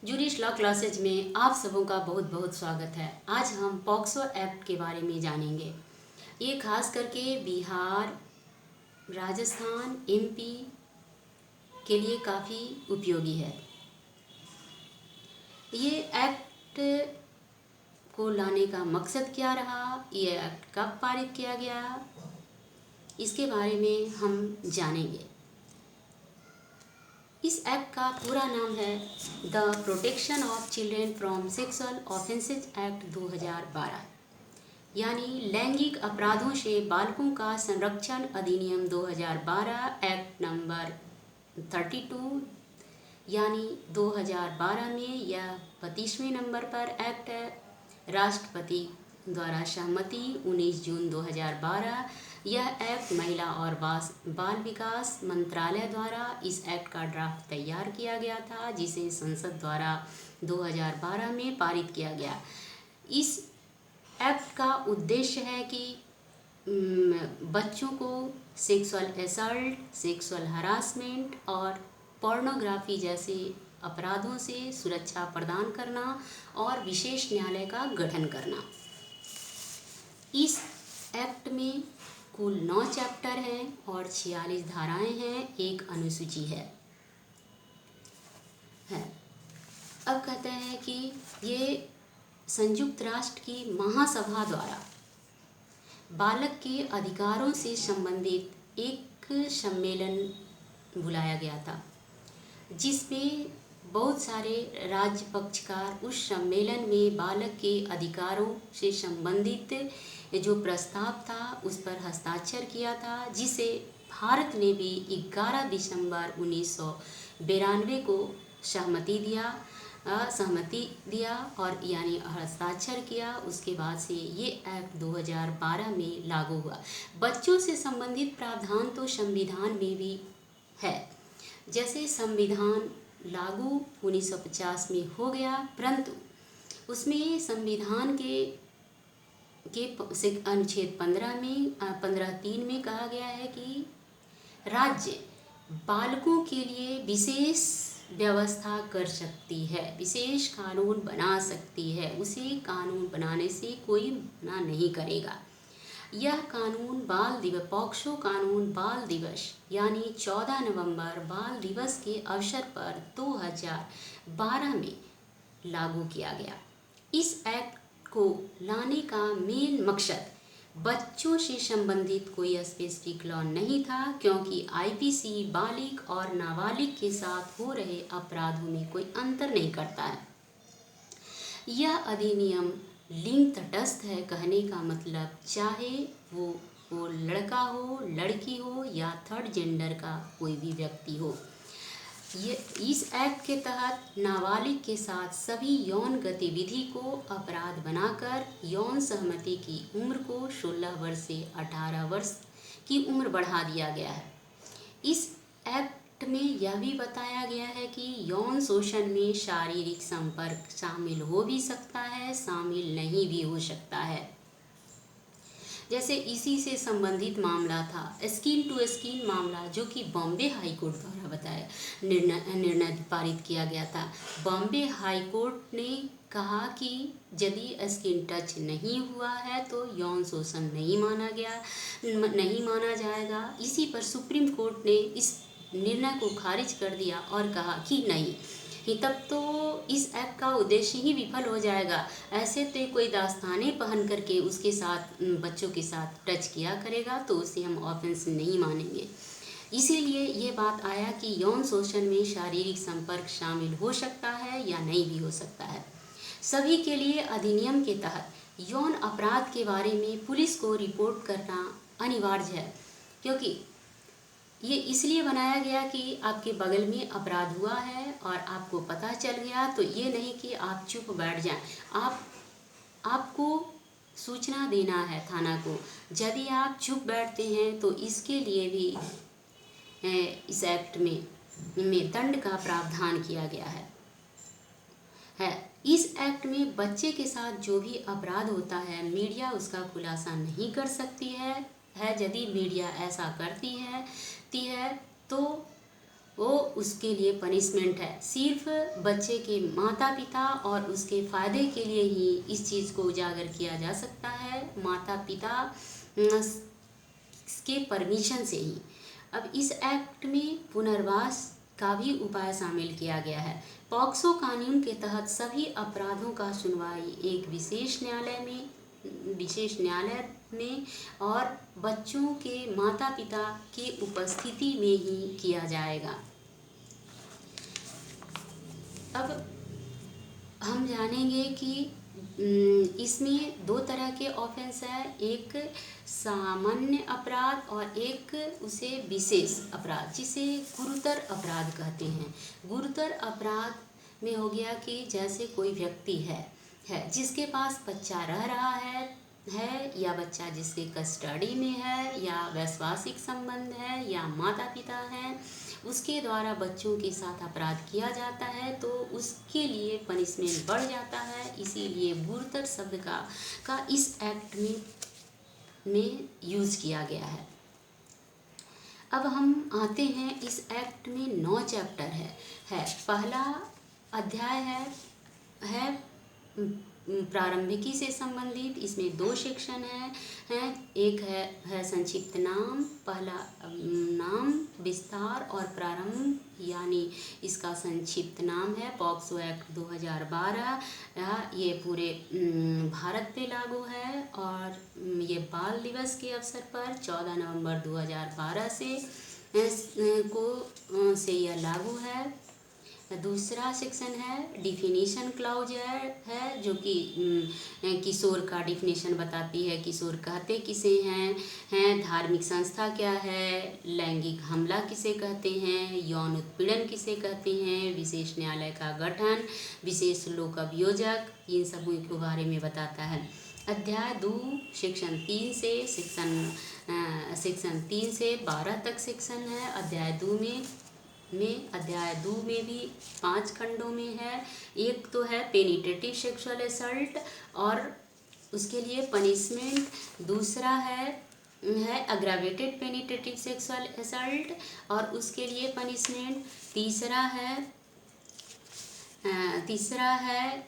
जूरिश law classes में आप सबों का बहुत बहुत स्वागत है। आज हम पॉक्सो एक्ट के बारे में जानेंगे। ये खास करके बिहार, राजस्थान, एमपी के लिए काफ़ी उपयोगी है। ये एक्ट को लाने का मकसद क्या रहा, ये एक्ट कब पारित किया गया, इसके बारे में हम जानेंगे। इस एक्ट का पूरा नाम है the protection of children from sexual offences act 2012, यानी लैंगिक अपराधों से बालकों का संरक्षण अधिनियम 2012 एक्ट नंबर 32, यानी 2012 में यह 32वें नंबर पर एक्ट है। राष्ट्रपति द्वारा सहमति 19 जून 2012। यह एक्ट महिला और बाल विकास मंत्रालय द्वारा इस एक्ट का ड्राफ्ट तैयार किया गया था, जिसे संसद द्वारा 2012 में पारित किया गया। इस एक्ट का उद्देश्य है कि बच्चों को सेक्सुअल असल्ट, सेक्सुअल हरासमेंट और पोर्नोग्राफी जैसे अपराधों से सुरक्षा प्रदान करना और विशेष न्यायालय का गठन करना। इस एक्ट में कुल 9 चैप्टर हैं और 46 धाराएं हैं, एक अनुसूची है। अब कहते हैं कि ये संयुक्त राष्ट्र की महासभा द्वारा बालक के अधिकारों से संबंधित एक सम्मेलन बुलाया गया था, जिसमें बहुत सारे राज्य पक्षकार उस सम्मेलन में बालक के अधिकारों से संबंधित जो प्रस्ताव था उस पर हस्ताक्षर किया था, जिसे भारत ने भी 11 दिसंबर 1992 को सहमति दिया और यानी हस्ताक्षर किया। उसके बाद से ये एक्ट 2012 में लागू हुआ। बच्चों से संबंधित प्रावधान तो संविधान में भी है। जैसे संविधान लागू 1950 में हो गया, परंतु उसमें संविधान के अनुच्छेद 15(3) में कहा गया है कि राज्य बालकों के लिए विशेष व्यवस्था कर सकती है, विशेष कानून बना सकती है। उसे कानून बनाने से कोई मना नहीं करेगा। यह कानून बाल दिवस, पॉक्सो कानून बाल दिवस यानी 14 नवंबर बाल दिवस के अवसर पर 2012 में लागू किया गया। इस एक्ट को लाने का मेन मकसद बच्चों से संबंधित कोई स्पेसिफिक लॉ नहीं था, क्योंकि आईपीसी बालिग और नाबालिग के साथ हो रहे अपराधों में कोई अंतर नहीं करता है। यह अधिनियम लिंग तटस्थ है। कहने का मतलब चाहे वो लड़का हो, लड़की हो या थर्ड जेंडर का कोई भी व्यक्ति हो। ये इस एक्ट के तहत नाबालिग के साथ सभी यौन गतिविधि को अपराध बनाकर यौन सहमति की उम्र को 16 वर्ष से 18 वर्ष की उम्र बढ़ा दिया गया है। इस एक्ट में यह भी बताया गया है कि यौन शोषण में शारीरिक संपर्क शामिल हो भी सकता है, शामिल नहीं भी हो सकता है। जैसे इसी से संबंधित मामला था स्किन टू स्किन मामला, जो कि बॉम्बे हाई कोर्ट द्वारा बताया निर्णय पारित किया गया था। बॉम्बे हाई कोर्ट ने कहा कि यदि स्किन टच नहीं हुआ है तो यौन शोषण नहीं माना जाएगा। इसी पर सुप्रीम कोर्ट ने इस निर्णय को खारिज कर दिया और कहा कि नहीं, तब तो इस एक्ट का उद्देश्य ही विफल हो जाएगा। ऐसे तो कोई दास्ताने पहन करके उसके साथ बच्चों के साथ टच किया करेगा तो उसे हम ऑफेंस नहीं मानेंगे। इसीलिए ये बात आया कि यौन शोषण में शारीरिक संपर्क शामिल हो सकता है या नहीं भी हो सकता है। सभी के लिए अधिनियम के तहत यौन अपराध के बारे में पुलिस को रिपोर्ट करना अनिवार्य है, क्योंकि ये इसलिए बनाया गया कि आपके बगल में अपराध हुआ है और आपको पता चल गया तो ये नहीं कि आप चुप बैठ जाएं। आपको सूचना देना है थाना को। यदि आप चुप बैठते हैं तो इसके लिए भी इस एक्ट में दंड का प्रावधान किया गया है। इस एक्ट में बच्चे के साथ जो भी अपराध होता है मीडिया उसका खुलासा नहीं कर सकती है। यदि मीडिया ऐसा करती है तो वो उसके लिए पनिशमेंट है। सिर्फ बच्चे के माता पिता और उसके फ़ायदे के लिए ही इस चीज़ को उजागर किया जा सकता है, माता पिता के परमिशन से ही। अब इस एक्ट में पुनर्वास का भी उपाय शामिल किया गया है। पॉक्सो कानून के तहत सभी अपराधों का सुनवाई एक विशेष न्यायालय में और बच्चों के माता पिता की उपस्थिति में ही किया जाएगा। अब हम जानेंगे कि इसमें दो तरह के ऑफेंस है, एक सामान्य अपराध और एक उसे विशेष अपराध, जिसे गुरुतर अपराध कहते हैं। गुरुतर अपराध में हो गया कि जैसे कोई व्यक्ति है जिसके पास बच्चा रह रहा है या बच्चा जिसके कस्टडी में है या वैश्वासिक संबंध है या माता पिता हैं, उसके द्वारा बच्चों के साथ अपराध किया जाता है तो उसके लिए पनिशमेंट बढ़ जाता है। इसीलिए गुरुतर शब्द का इस एक्ट में यूज़ किया गया है। अब हम आते हैं, इस एक्ट में 9 चैप्टर है। पहला अध्याय है प्रारंभिकी से संबंधित। इसमें 2 सेक्शन हैं। एक है संक्षिप्त नाम, पहला नाम, विस्तार और प्रारंभ, यानी इसका संक्षिप्त नाम है पॉक्सो एक्ट 2012। ये पूरे भारत पे लागू है और ये बाल दिवस के अवसर पर 14 नवंबर 2012 से यह लागू है। दूसरा सेक्शन है डिफिनीशन क्लाउज है जो कि किशोर का डिफिनीशन बताती है। किशोर कहते किसे हैं, धार्मिक संस्था क्या है, लैंगिक हमला किसे कहते हैं, यौन उत्पीड़न किसे कहते हैं, विशेष न्यायालय का गठन, विशेष लोक अभियोजक, इन सब के बारे में बताता है। अध्याय 2 सेक्शन 3 से 12 तक सेक्शन है। अध्याय 2 में भी 5 खंडों में है। एक तो है पेनिट्रेटिव सेक्सुअल असल्ट और उसके लिए पनिशमेंट, दूसरा है अग्रावेटेड पेनिट्रेटिव सेक्सुअल असल्ट और उसके लिए पनिशमेंट, तीसरा है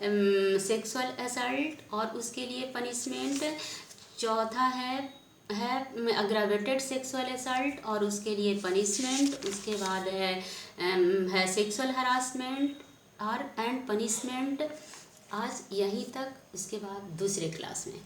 सेक्सुअल असल्ट और उसके लिए पनिशमेंट, चौथा है अग्रावेटेड सेक्सुअल असल्ट और उसके लिए पनिशमेंट, उसके बाद है सेक्सुअल हरासमेंट और एंड पनिशमेंट। आज यहीं तक, उसके बाद दूसरे क्लास में।